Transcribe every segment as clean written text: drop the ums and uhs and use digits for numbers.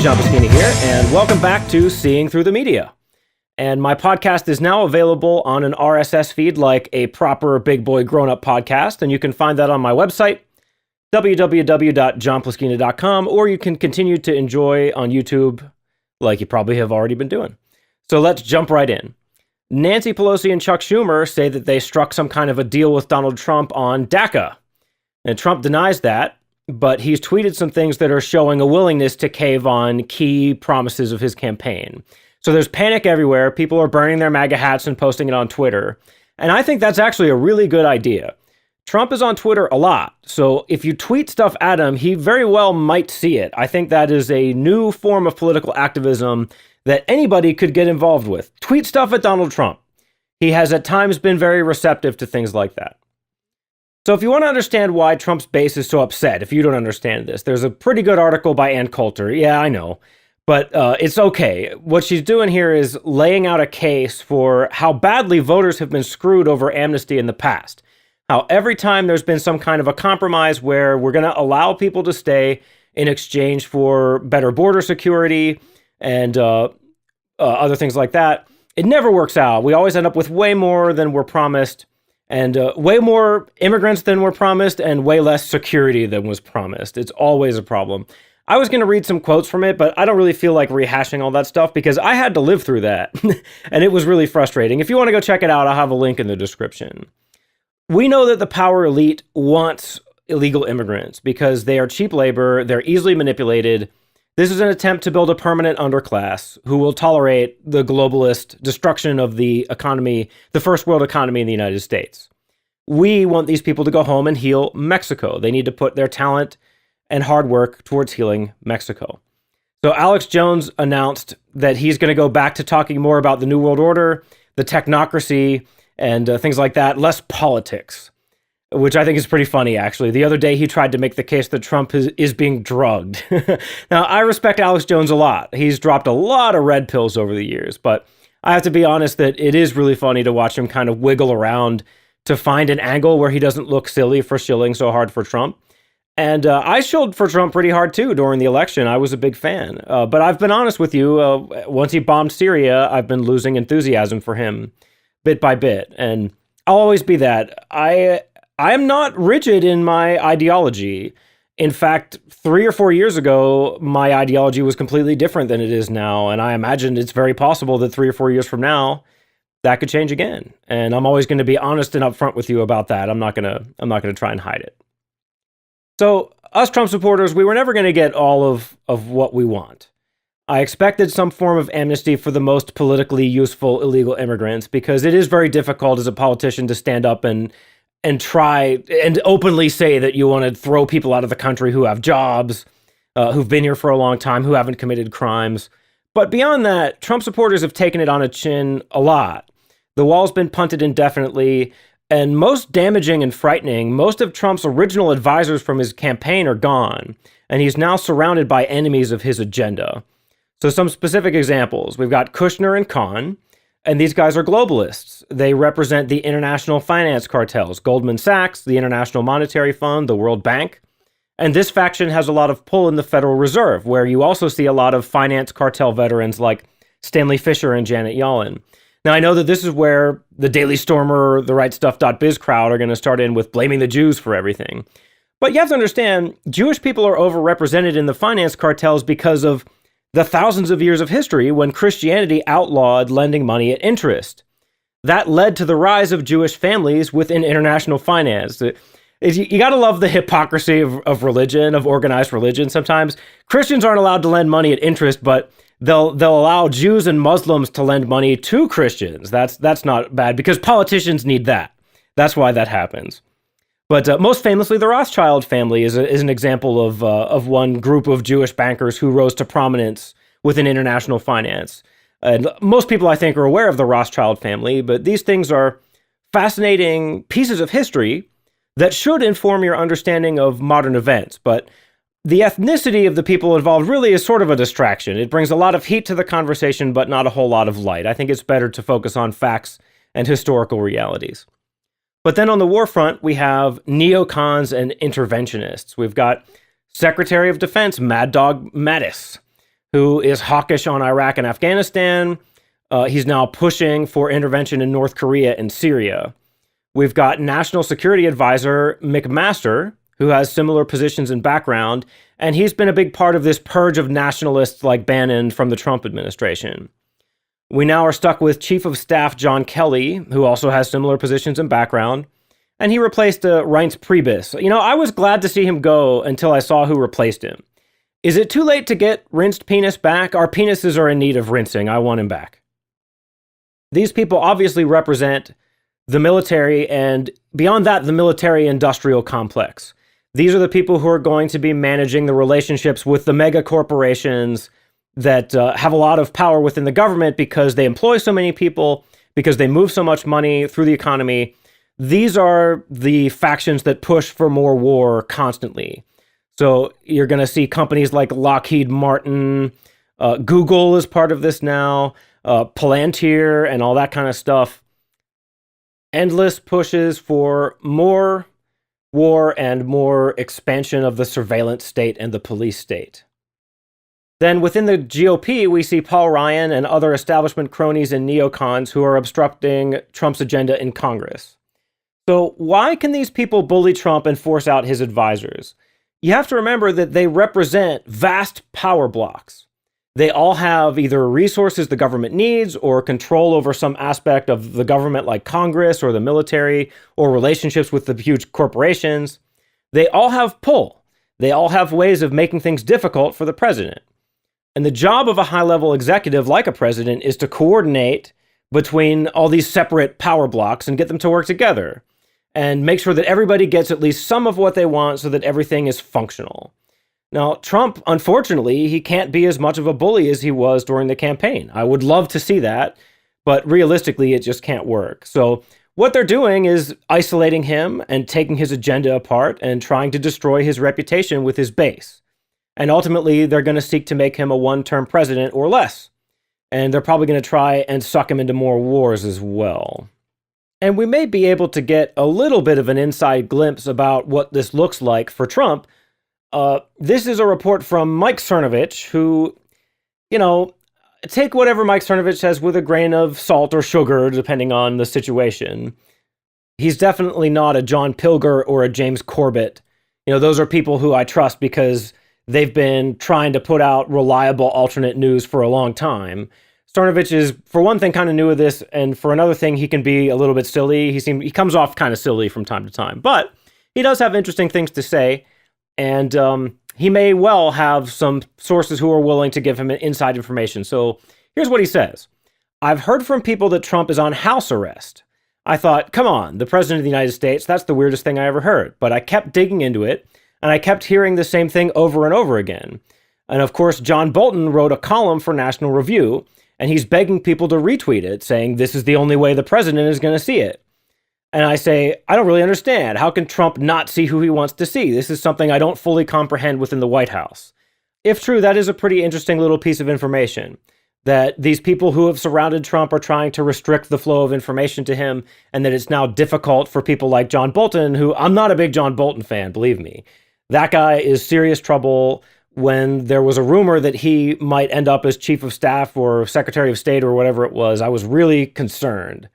John Ploskina here, and welcome back to Seeing Through the Media. And my podcast is now available on an RSS feed like a proper big boy grown-up podcast, and you can find that on my website, www.johnploskina.com, or you can continue to enjoy on YouTube like you probably have already been doing. So let's jump right in. Nancy Pelosi and Chuck Schumer say that they struck some kind of a deal with Donald Trump on DACA. And Trump denies that, but he's tweeted some things that are showing a willingness to cave on key promises of his campaign. So there's panic everywhere. People are burning their MAGA hats and posting it on Twitter. And I think that's actually a really good idea. Trump is on Twitter a lot. So if you tweet stuff at him, he very well might see it. I think that is a new form of political activism that anybody could get involved with. Tweet stuff at Donald Trump. He has at times been very receptive to things like that. So if you want to understand why Trump's base is so upset, if you don't understand this, there's a pretty good article by Ann Coulter. Yeah, I know. But it's okay. What she's doing here is laying out a case for how badly voters have been screwed over amnesty in the past. How every time there's been some kind of a compromise where we're going to allow people to stay in exchange for better border security and other things like that, it never works out. We always end up with way more than we're promised, and way more immigrants than were promised, and way less security than was promised. It's always a problem. I was going to read some quotes from it, but I don't really feel like rehashing all that stuff because I had to live through that, and it was really frustrating. If you want to go check it out, I'll have a link in the description. We know that the power elite wants illegal immigrants because they are cheap labor, they're easily manipulated. This is an attempt to build a permanent underclass who will tolerate the globalist destruction of the economy, the first world economy in the United States. We want these people to go home and heal Mexico. They need to put their talent and hard work towards healing Mexico. So Alex Jones announced that he's going to go back to talking more about the New World Order, the technocracy, and things like that, less politics, which I think is pretty funny, actually. The other day, he tried to make the case that Trump is being drugged. Now, I respect Alex Jones a lot. He's dropped a lot of red pills over the years, but I have to be honest that it is really funny to watch him kind of wiggle around to find an angle where he doesn't look silly for shilling so hard for Trump. And I shilled for Trump pretty hard, too, during the election. I was a big fan. But I've been honest with you. Once he bombed Syria, I've been losing enthusiasm for him bit by bit. And I'll always be that. I am not rigid in my ideology. In fact, 3 or 4 years ago, my ideology was completely different than it is now. And I imagine it's very possible that 3 or 4 years from now, that could change again. And I'm always going to be honest and upfront with you about that. I'm not going to try and hide it. So us Trump supporters, we were never going to get all of what we want. I expected some form of amnesty for the most politically useful illegal immigrants because it is very difficult as a politician to stand up and try and openly say that you want to throw people out of the country who have jobs, who've been here for a long time, who haven't committed crimes. But beyond that, Trump supporters have taken it on a chin a lot. The wall's been punted indefinitely. And most damaging and frightening, most of Trump's original advisors from his campaign are gone, and he's now surrounded by enemies of his agenda. So some specific examples. We've got Kushner and Khan, and these guys are globalists. They represent the international finance cartels, Goldman Sachs, the International Monetary Fund, the World Bank. And this faction has a lot of pull in the Federal Reserve, where you also see a lot of finance cartel veterans like Stanley Fischer and Janet Yellen. Now, I know that this is where the Daily Stormer, the rightstuff.biz crowd are going to start in with blaming the Jews for everything. But you have to understand, Jewish people are overrepresented in the finance cartels because of the thousands of years of history when Christianity outlawed lending money at interest. That led to the rise of Jewish families within international finance. You got to love the hypocrisy of religion, of organized religion. Sometimes Christians aren't allowed to lend money at interest, but they'll allow Jews and Muslims to lend money to Christians. That's not bad because politicians need that. That's why that happens. But most famously, the Rothschild family is an example of one group of Jewish bankers who rose to prominence within international finance. And most people, I think, are aware of the Rothschild family, but these things are fascinating pieces of history that should inform your understanding of modern events. But the ethnicity of the people involved really is sort of a distraction. It brings a lot of heat to the conversation, but not a whole lot of light. I think it's better to focus on facts and historical realities. But then on the war front, we have neocons and interventionists. We've got Secretary of Defense Mad Dog Mattis, who is hawkish on Iraq and Afghanistan. He's now pushing for intervention in North Korea and Syria. We've got National Security Advisor McMaster, who has similar positions and background, and he's been a big part of this purge of nationalists like Bannon from the Trump administration. We now are stuck with Chief of Staff John Kelly, who also has similar positions and background, and he replaced Reince Priebus. I was glad to see him go until I saw who replaced him. Is it too late to get rinsed penis back? Our penises are in need of rinsing. I want him back. These people obviously represent the military and, beyond that, the military-industrial complex. These are the people who are going to be managing the relationships with the mega corporations that have a lot of power within the government because they employ so many people, because they move so much money through the economy. These are the factions that push for more war constantly. So you're going to see companies like Lockheed Martin, Google is part of this now, Palantir, and all that kind of stuff. Endless pushes for more war and more expansion of the surveillance state and the police state. Then within the GOP, we see Paul Ryan and other establishment cronies and neocons who are obstructing Trump's agenda in Congress. So why can these people bully Trump and force out his advisors? You have to remember that they represent vast power blocks. They all have either resources the government needs or control over some aspect of the government like Congress or the military or relationships with the huge corporations. They all have pull. They all have ways of making things difficult for the president. And the job of a high-level executive like a president is to coordinate between all these separate power blocks and get them to work together and make sure that everybody gets at least some of what they want so that everything is functional. Now, Trump, unfortunately, he can't be as much of a bully as he was during the campaign. I would love to see that, but realistically, it just can't work. So what they're doing is isolating him and taking his agenda apart and trying to destroy his reputation with his base. And ultimately, they're going to seek to make him a one-term president or less. And they're probably going to try and suck him into more wars as well. And we may be able to get a little bit of an inside glimpse about what this looks like for Trump. This is a report from Mike Cernovich, who, take whatever Mike Cernovich says with a grain of salt or sugar, depending on the situation. He's definitely not a John Pilger or a James Corbett. Those are people who I trust because they've been trying to put out reliable alternate news for a long time. Cernovich is, for one thing, kind of new at this, and for another thing, he can be a little bit silly. He comes off kind of silly from time to time, but he does have interesting things to say, and he may well have some sources who are willing to give him inside information. So here's what he says. I've heard from people that Trump is on house arrest. I thought, come on, the president of the United States, that's the weirdest thing I ever heard. But I kept digging into it, and I kept hearing the same thing over and over again. And of course, John Bolton wrote a column for National Review, and he's begging people to retweet it, saying this is the only way the president is going to see it. And I say, I don't really understand. How can Trump not see who he wants to see? This is something I don't fully comprehend within the White House. If true, that is a pretty interesting little piece of information, that these people who have surrounded Trump are trying to restrict the flow of information to him, and that it's now difficult for people like John Bolton, who I'm not a big John Bolton fan, believe me. That guy is serious trouble. When there was a rumor that he might end up as chief of staff or secretary of state or whatever it was, I was really concerned.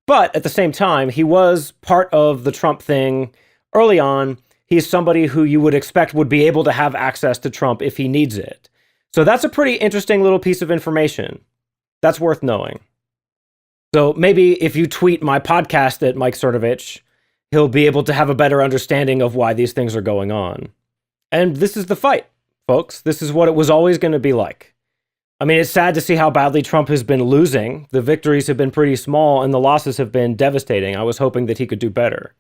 But at the same time, he was part of the Trump thing early on. He's somebody who you would expect would be able to have access to Trump if he needs it. So that's a pretty interesting little piece of information. That's worth knowing. So maybe if you tweet my podcast at Mike Cernovich, he'll be able to have a better understanding of why these things are going on. And this is the fight, folks. This is what it was always going to be like. I mean, it's sad to see how badly Trump has been losing. The victories have been pretty small and the losses have been devastating. I was hoping that he could do better.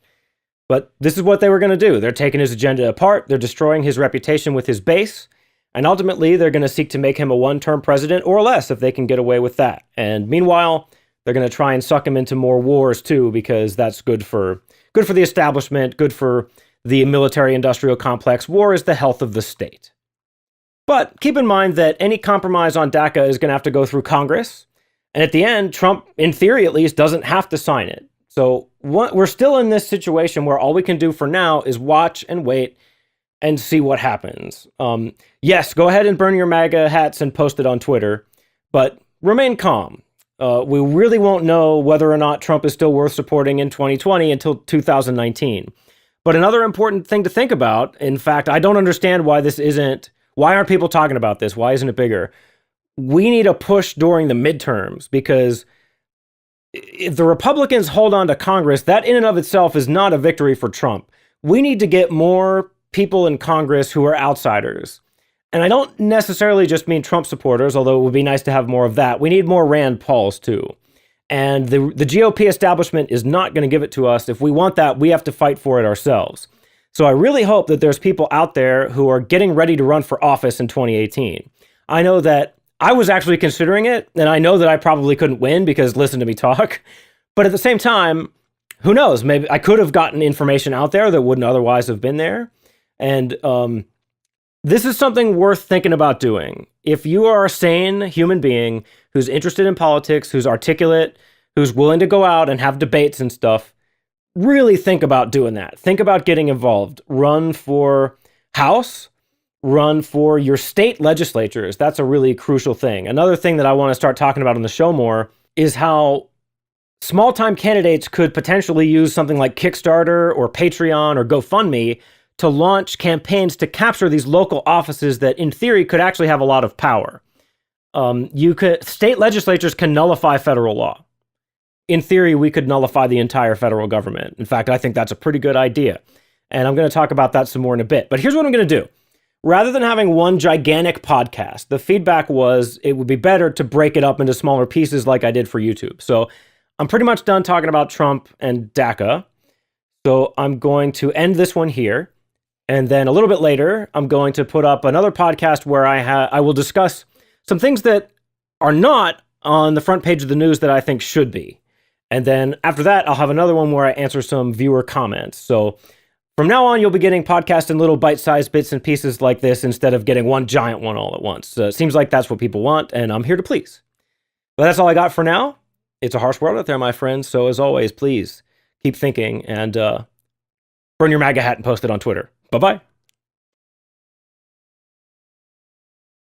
But this is what they were going to do. They're taking his agenda apart. They're destroying his reputation with his base. And ultimately, they're going to seek to make him a one-term president or less if they can get away with that. And meanwhile, they're going to try and suck him into more wars too, because that's good for the establishment, good for the military-industrial complex. War is the health of the state. But keep in mind that any compromise on DACA is going to have to go through Congress. And at the end, Trump, in theory at least, doesn't have to sign it. So we're still in this situation where all we can do for now is watch and wait and see what happens. Yes, go ahead and burn your MAGA hats and post it on Twitter, but remain calm. We really won't know whether or not Trump is still worth supporting in 2020 until 2019. But another important thing to think about, in fact, I don't understand why why aren't people talking about this? Why isn't it bigger? We need a push during the midterms, because if the Republicans hold on to Congress, that in and of itself is not a victory for Trump. We need to get more people in Congress who are outsiders. And I don't necessarily just mean Trump supporters, although it would be nice to have more of that. We need more Rand Pauls too. And the GOP establishment is not going to give it to us. If we want that, we have to fight for it ourselves. So I really hope that there's people out there who are getting ready to run for office in 2018. I know that I was actually considering it, and I know that I probably couldn't win because listen to me talk. But at the same time, who knows? Maybe I could have gotten information out there that wouldn't otherwise have been there. And this is something worth thinking about doing. If you are a sane human being who's interested in politics, who's articulate, who's willing to go out and have debates and stuff, really think about doing that. Think about getting involved. Run for House, run for your state legislatures. That's a really crucial thing. Another thing that I want to start talking about on the show more is how small-time candidates could potentially use something like Kickstarter or Patreon or GoFundMe to launch campaigns to capture these local offices that, in theory, could actually have a lot of power. State legislatures can nullify federal law. In theory, we could nullify the entire federal government. In fact, I think that's a pretty good idea. And I'm going to talk about that some more in a bit. But here's what I'm going to do. Rather than having one gigantic podcast, the feedback was it would be better to break it up into smaller pieces like I did for YouTube. So I'm pretty much done talking about Trump and DACA. So I'm going to end this one here. And then a little bit later, I'm going to put up another podcast where I will discuss some things that are not on the front page of the news that I think should be. And then after that, I'll have another one where I answer some viewer comments. So from now on, you'll be getting podcasts in little bite-sized bits and pieces like this instead of getting one giant one all at once. It seems like that's what people want, and I'm here to please. But that's all I got for now. It's a harsh world out there, my friends. So as always, please keep thinking and burn your MAGA hat and post it on Twitter. Bye-bye.